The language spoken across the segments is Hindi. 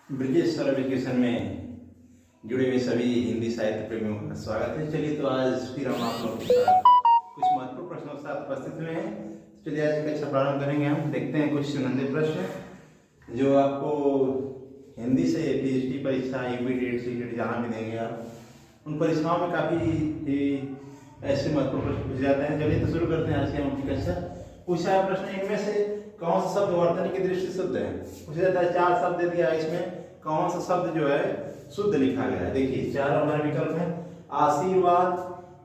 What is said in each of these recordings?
ब्रिजेश सर एजुकेशन में जुड़े हुए सभी हिंदी साहित्य प्रेमियों का स्वागत है। चलिए तो आज फिर हम आप लोगों के साथ कुछ महत्वपूर्ण प्रश्नों के साथ उपस्थित हुए हैं। चलिए आज की कक्षा प्रारंभ करेंगे। हम देखते हैं कुछ नंदे प्रश्न जो आपको हिंदी से पीएचडी परीक्षा यूपीटेट सीटेट जहाँ भी देंगे आप उन परीक्षाओं में काफ़ी ऐसे महत्वपूर्ण प्रश्न पूछे जाते हैं। चलिए तो शुरू करते हैं आज की हम कक्षा। पूछा है प्रश्न, इनमें से कौन सा शब्द वर्तनी की दृष्टि से शुद्ध है? पूछा जाता है 4 शब्द दे दिया, इसमें कौन सा शब्द जो है शुद्ध लिखा गया है? देखिए 4 हमारे विकल्प हैं, आशीर्वाद,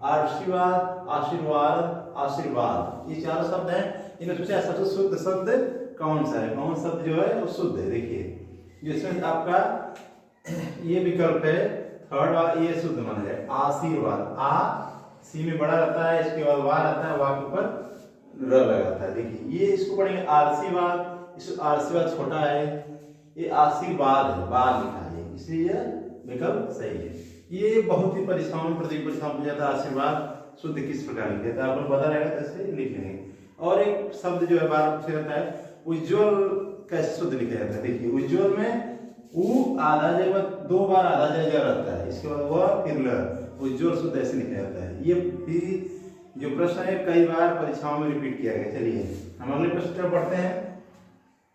आशीर्वाद, आशीर्वाद, आशीर्वाद। ये 4 शब्द हैं। इनमें पूछा सबसे शुद्ध शब्द कौन सा है? कौन शब्द जो है वो शुद्ध है? देखिए जिसमें आपका ये विकल्प है थर्ड वाला, ये शुद्ध माना जाए। आशीर्वाद, आ सी में बड़ा रहता है, इसके बाद वार आता है, वार के ऊपर र लगाता है। देखिए ये इसको पढ़ेंगे आशीर्वाद, इस आशीर्वाद छोटा है, ये आशीर्वाद है, बार लिखा है, इसलिए विकल्प सही है। ये बहुत ही परीक्षाओं में प्रतियोगी परीक्षाओं में पूछा था आशीर्वाद शुद्ध किस प्रकार लिखे था, आपको पता रहेगा तो ऐसे लिख लेंगे। और एक शब्द जो है बार पूछा जाता है उज्ज्वल, कैसे शुद्ध लिखा जाता है? देखिए उज्ज्वल में उ आधा जगह 2 बार आधा जगह रहता है, इसके बाद वह फिर ल, उज्ज्वल शुद्ध ऐसे लिखा जाता है। ये भी जो प्रश्न है कई बार परीक्षाओं में रिपीट किया गया। चलिए हम अगले प्रश्न पर पढ़ते हैं।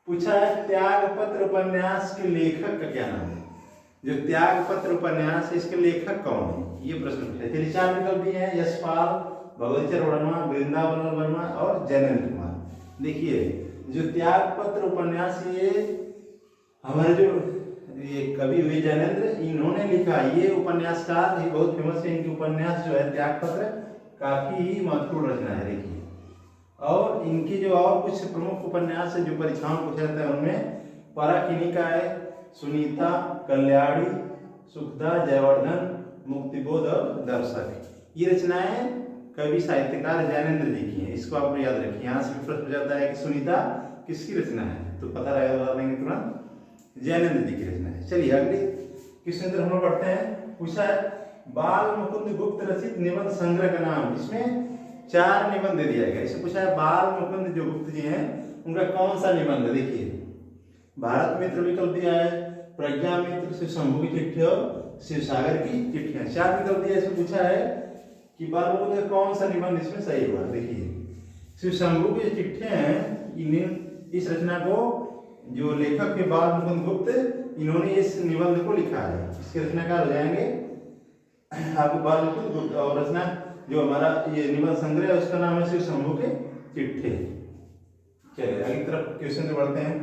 पूछा है त्यागपत्र उपन्यास के लेखक का क्या नाम है? जो त्यागपत्र उपन्यास है इसके लेखक कौन है? ये प्रश्न पूछा है। चलिए 4 विकल्प दिए हैं, यशपाल, भगवतीचरण वर्मा, वृंदावन वर्मा और जैनेन्द्र कुमार। देखिए जो त्यागपत्र उपन्यास ये हमारे जो ये कवि हुए जैनेन्द्र, इन्होंने लिखा। ये उपन्यासकार ये बहुत फेमस है, इनके उपन्यास जो है त्यागपत्र काफी ही महत्वपूर्ण रचना है। देखिए और इनकी जो और कुछ प्रमुख उपन्यास है जो परीक्षाओं में पूछा जाता है उनमें पराकिनिका है, सुनीता, कल्याणी, सुखदा, जयवर्धन, मुक्तिबोध और दर्शक। ये रचनाएं कवि साहित्यकार जैनेन्द्र जी की हैं। इसको आप याद रखिए। यहाँ से भी प्रश्न जाता है कि सुनीता किसकी रचना है, तो पता रहेगा, बता देंगे तुरंत, जैनेन्द्र जी की रचना है। चलिए अगले क्वेश्चन हम लोग पढ़ते हैं। पूछा है बाल मुकुंद गुप्त रचित निबंध संग्रह का नाम। इसमें 4 निबंध दे दिया गया। इससे पूछा है बाल मुकुंद जो गुप्त जी हैं उनका कौन सा निबंध है? देखिए भारत मित्र विकल्प दिया है, प्रज्ञा मित्र, शिव शंभू की चिट्ठी और शिव सागर की चिट्ठियां। 4 विकल्प दिया। इसमें पूछा है कि बाल मुकुंद का कौन सा निबंध इसमें सही हुआ? देखिए शिव शंभू की चिट्ठियां हैं, इस रचना को जो लेखक के बाल मुकुंद गुप्त इन्होंने इस निबंध को लिखा है। इसके रचनाकार हो जाएंगे आपको बाल मुकुंद गुप्त, और रचना जो हमारा ये निबंध संग्रह है उसका नाम है शिव शंभू के चिट्ठे। चलिए अगली तरफ क्वेश्चन से बढ़ते हैं।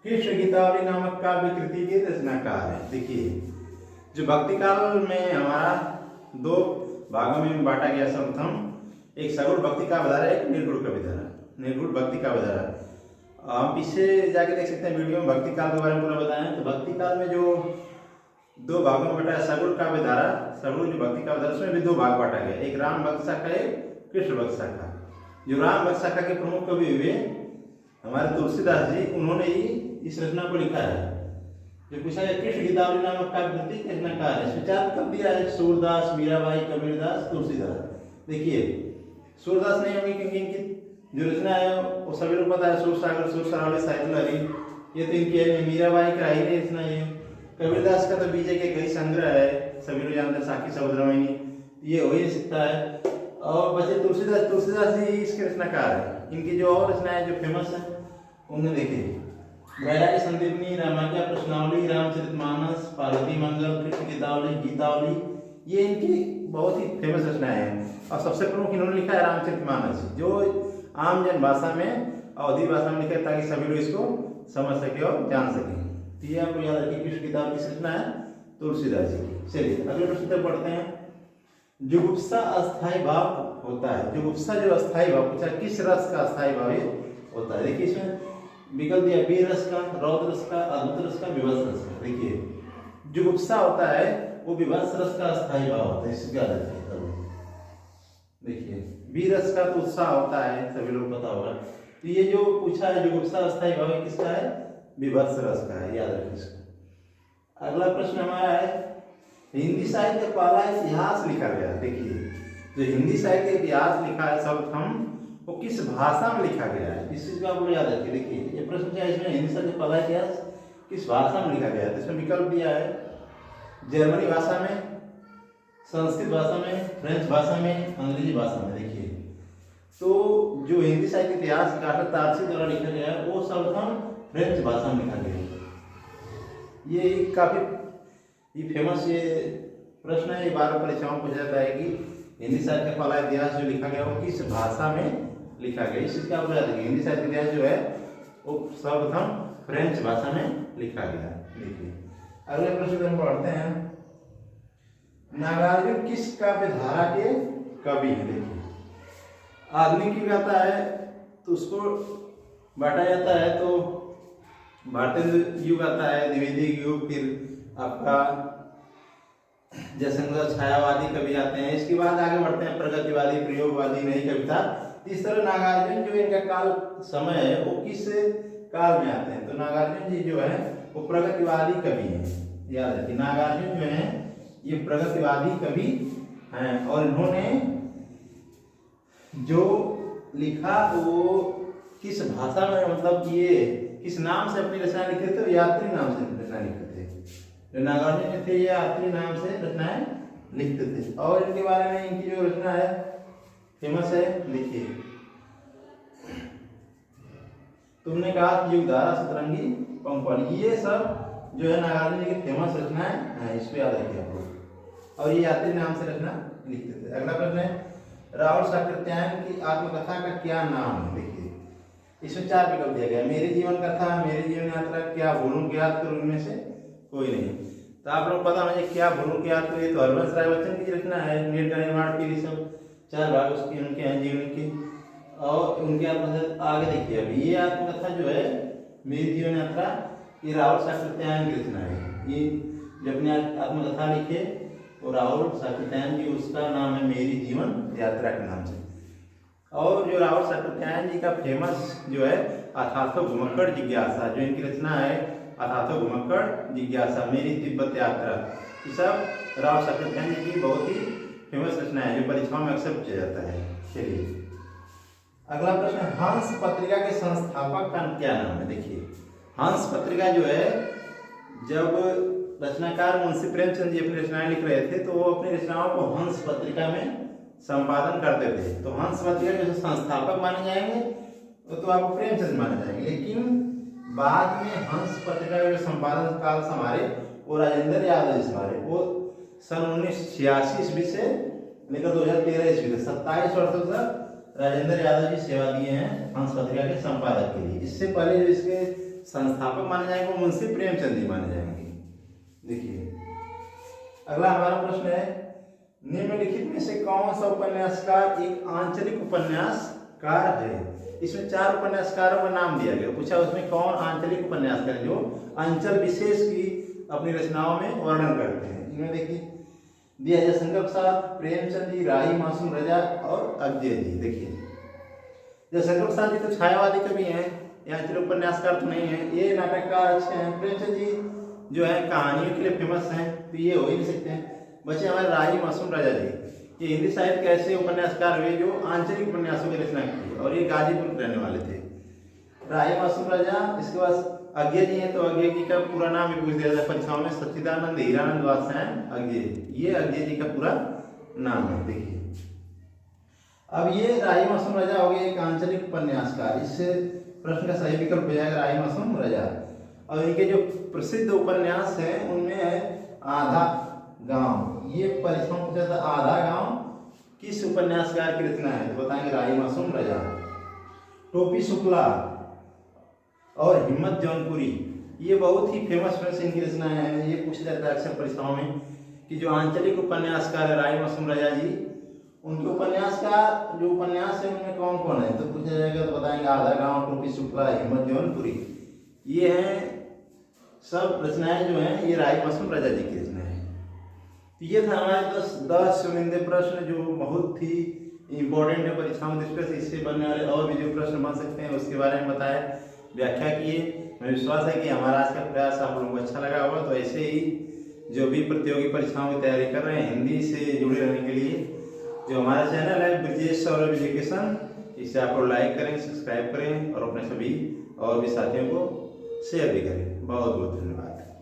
कृष्ण गीतावली नामक काव्य कृति के रचनाकार है। देखिए जो भक्ति काल में हमारा 2 भागों में बांटा गया सर्वप्रथम, एक सगुण भक्ति का बधारा, एक निर्गुण का विधारा, निर्गुण भक्ति का बधारा। आप पीछे जाके देख सकते हैं वीडियो में भक्ति काल के बारे में पूरा बताएं। तो भक्ति काल में जो 2 भागों में बांटा है, सगुण का विधारा, सगुण जो भक्ति का विधारा उसमें भी 2 भाग बांटा गया, एक राम भक्त शाखा, एक कृष्ण भक्त शाखा। जो राम भक्त शाखा के प्रमुख कवि हुए हमारे तुलसीदास जी, उन्होंने ही इस रचना को लिखा है। जो पूछा है कृष्ण गीतावली नामक काव्य कृति के रचनाकार है, इसमें 4 विकल्प दिया है, सूरदास, मीराबाई, कबीरदास, तुलसीदास। देखिए सूरदास नहीं होंगे क्योंकि इनकी जो रचना है वो सभी लोग पता है, सूर सागर, सूर सरावली, साहित्य लहरी, ये तो इनकी है। मीराबाई का ही नहीं रचना ये। कबीरदास का तो बीजे के कई संग्रह है, सभी लोग जानते हैं, साखी समुद्रमणि, ये हो ही सकता है। और बचे तुलसीदास, तुलसीदास जी इसके रचनाकार है। इनकी जो और रचनाएं जो फेमस है उन्हें देखिए, वैराग्य संदीपनी, रामाज्ञा प्रश्नावली, रामचरितमानस, पार्वती मंगल, कृष्ण गीतावली, गीतावली, ये इनकी बहुत ही फेमस रचनाएं हैं। और सबसे प्रमुख इन्होंने लिखा है रामचरितमानस, जो आम जन भाषा में, अवधी भाषा में लिखा है ताकि सभी लोग इसको समझ सके और जान सके। तो ये आपको याद रखिए कृष्ण गीतावली की रचना है तुलसीदास जी की। चलिए अगले प्रश्न पर पढ़ते हैं। जुगुप्सा अस्थायी भाव होता है। जुगुप्सा जो अस्थायी भाव पूछा किस रस का अस्थायी भाव होता है? देखिए इसमें विकल्प दिया वीर रस का, रौद्र रस का, अद्भुत रस का, विभत्स रस का। देखिए जुगुप्सा होता है वो विभत्स रस का अस्थायी भाव होता है, इसको याद रखिए। देखिए वीर रस का तो उत्साह होता है, सभी लोग पता होगा। तो ये जो पूछा है जुगुप्सा अस्थायी भाव किसका है? विभत्स रस का है, याद रखिए इसको। अगला प्रश्न हमारा है हिंदी साहित्य का पहला इतिहास लिखा गया। देखिए जो हिंदी साहित्य इतिहास लिखा है सर्वप्रथम वो किस भाषा में लिखा गया है, इस चीज को आप लोग याद रखिए। देखिए ये प्रश्न क्या है इसमें, हिंदी साहित्य का पहला इतिहास किस भाषा में लिखा गया है? तो इसमें विकल्प दिया है जर्मनी भाषा में, संस्कृत भाषा में, फ्रेंच भाषा में, अंग्रेजी भाषा में। देखिए तो जो हिंदी साहित्य इतिहास कार्टर तारसी द्वारा लिखा गया है वो सर्वप्रथम फ्रेंच भाषा में लिखा गया है। ये काफी फेमस ये प्रश्न है, ये बार परीक्षाओं में पूछा जाता है कि हिंदी साहित्य का पहला इतिहास जो लिखा गया वो किस भाषा में लिखा गया। इस चीज का आपको याद है, हिंदी साहित्य इतिहास जो है वो सर्वप्रथम फ्रेंच भाषा में लिखा गया। देखिए अगले प्रश्न हम पढ़ते हैं, नागार्जुन किस काव्य धारा के कवि हैं? देखिए आधुनिक युग आता है तो उसको बांटा जाता है, तो भारतीय युग आता है, द्विवेदी युग, फिर आपका जयशंकर छायावादी कवि आते हैं, इसके बाद आगे बढ़ते हैं प्रगतिवादी, प्रयोगवादी, नई कविता। इस तरह नागार्जुन जो इनका काल समय है वो किस काल में आते हैं? तो नागार्जुन जी जो है वो प्रगतिवादी कवि हैं। याद रखिए नागार्जुन जो है ये प्रगतिवादी कवि हैं और इन्होंने जो लिखा वो किस भाषा में, मतलब ये किस नाम से अपनी रचना लिखे थे? यात्री नाम से रचना लिखते थे। जो नागार्जुन जी थे ये यात्री नाम से रचनाएं लिखते थे और इनके बारे में इनकी जो रचना है फेमस है। देखिए तुमने कहा युगधारा, सतरंगी, पंखवाड़ी, ये सब जो है नागार्जुन जी की फेमस रचनाएं हैं, इसको याद रखिए आप लोग। और ये यात्री नाम से रचना लिखते थे। अगला प्रश्न है राहुल साकृत्यायन की आत्मकथा का क्या नाम है? देखिए इसमें 4 विकल्प दिया गया, मेरी जीवन कथा, मेरी जीवन यात्रा, क्या भूलूं क्या याद करूं, इनमें से कोई नहीं। तो आप लोग पता मुझे क्या भूलूं क्या याद करूं, ये तो हरवंश राय बच्चन की रचना है, नीट का निर्माण की, सब 4 भाग उसके उनके हैं जीवन के। और उनके आत्मकथा आगे देखिए, अभी ये आत्मकथा जो है मेरी जीवन यात्रा, ये राहुल साकृत्यायन की रचना है। ये जब अपनी आत्मकथा लिखे और राहुल साकृत्यायन जी, उसका नाम है मेरी जीवन यात्रा के नाम से। और जो राहुल साकृत्यायन जी का फेमस जो है अथातो घुमक्कड़ जिज्ञासा, जो इनकी रचना है अथातो घुमक्कड़ जिज्ञासा, मेरी तिब्बत यात्रा, ये सब राहुल साकृत्यायन जी की बहुत ही फेमस रचना है जो परीक्षाओं में अक्सर पूछा जाता है। चलिए अगला प्रश्न, हंस पत्रिका के संस्थापक का क्या नाम है? देखिए हंस पत्रिका जो है, जब रचनाकार मुंशी प्रेमचंद जी अपनी रचनाएं लिख रहे थे तो वो अपनी रचनाओं को हंस पत्रिका में संपादन करते थे। तो हंस पत्रिका के जो संस्थापक माने जाएंगे वो तो आपको प्रेमचंद माने जाएंगे, लेकिन बाद में हंस पत्रिका का जो संपादन काल संभाले वो राजेंद्र यादव जी संभाले। वो सन 1986 ईस्वी से लेकर 2013 ईस्वी तक 27 वर्षों तक राजेंद्र यादव जी सेवा दिए हैं हंस पत्रिका के संपादक के लिए। इससे पहले जो इसके संस्थापक माने जाएंगे वो मुंशी प्रेमचंद जी माने जाएंगे। देखिए अगला हमारा प्रश्न है, निम्नलिखित में से कौन सा उपन्यासकार एक आंचलिक उपन्यासकार है? इसमें 4 उपन्यासकारों का नाम दिया गया, पूछा उसमें कौन आंचलिक उपन्यासकार जो अंचल विशेष की अपनी रचनाओं में वर्णन करते हैं। इनमें देखिए दिया जयशंकर प्रसाद, प्रेमचंद जी, राही मासूम रजा और अजय जी। देखिए जयशंकर प्रसाद जी तो छायावादी कवि हैं, ये आंचलिक उपन्यासकार तो नहीं है, ये नाटककार अच्छे हैं। प्रेमचंद जी जो है कहानियों के लिए फेमस हैं, तो ये हो ही नहीं सकते हैं। बच्चे हमारे राही मासूम राजा जी, ये हिंदी साहित्य के ऐसे उपन्यासकार हुए जो आंचलिक उपन्यासों की रचना की और ये गाजीपुर के रहने वाले थे। राही मासूम राजा, इसके बाद अज्ञे जी हैं, तो अज्ञे जी का पूरा नाम भी पूछ दिया जाता है परीक्षाओं में, सच्चिदानंद हीरानंद वात्स्यायन अज्ञे, ये अज्ञे जी का पूरा नाम है। देखिए अब ये राही मासूम राजा हो गए एक आंचलिक उपन्यासकार, इस प्रश्न का सही विकल्प हो जाएगा राही मासूम राजा। और इनके जो प्रसिद्ध उपन्यास हैं उनमें है आधा गांव, ये परीक्षा में पूछा था आधा गांव किस उपन्यासकार की रचना है? तो बताएंगे राही मासूम राजा। टोपी शुक्ला और हिम्मत जौनपुरी, ये बहुत ही फेमस इनकी रचनाएं हैं, ये पूछा जाता है अक्सर परीक्षाओं में कि जो आंचलिक उपन्यासकार है राही मासूम राजा जी, उनके उपन्यास का जो उपन्यास है उनमें कौन कौन है? तो पूछा जाएगा तो बताएंगे आधा गांव, टोपी शुक्ला, हिम्मत जौनपुरी, ये हैं सब रचनाएं जो हैं ये राही मासूम राजा जी की रचनाएं हैं। तो ये था हमारे 10 चुनिंदे प्रश्न जो बहुत ही इंपॉर्टेंट है परीक्षाओं में, इससे बनने वाले और भी जो प्रश्न बन सकते हैं उसके बारे में बताया, व्याख्या किए। मैं विश्वास है कि हमारा आज का प्रयास आप लोगों को अच्छा लगा होगा। तो ऐसे ही जो भी प्रतियोगी परीक्षाओं की तैयारी कर रहे हैं हिंदी से जुड़े रहने के लिए जो हमारा चैनल है ब्रजेश सौरभ एजुकेशन, इसे आप लोग लाइक करें, सब्सक्राइब करें और अपने सभी और भी साथियों को शेयर भी करें। बहुत बहुत धन्यवाद।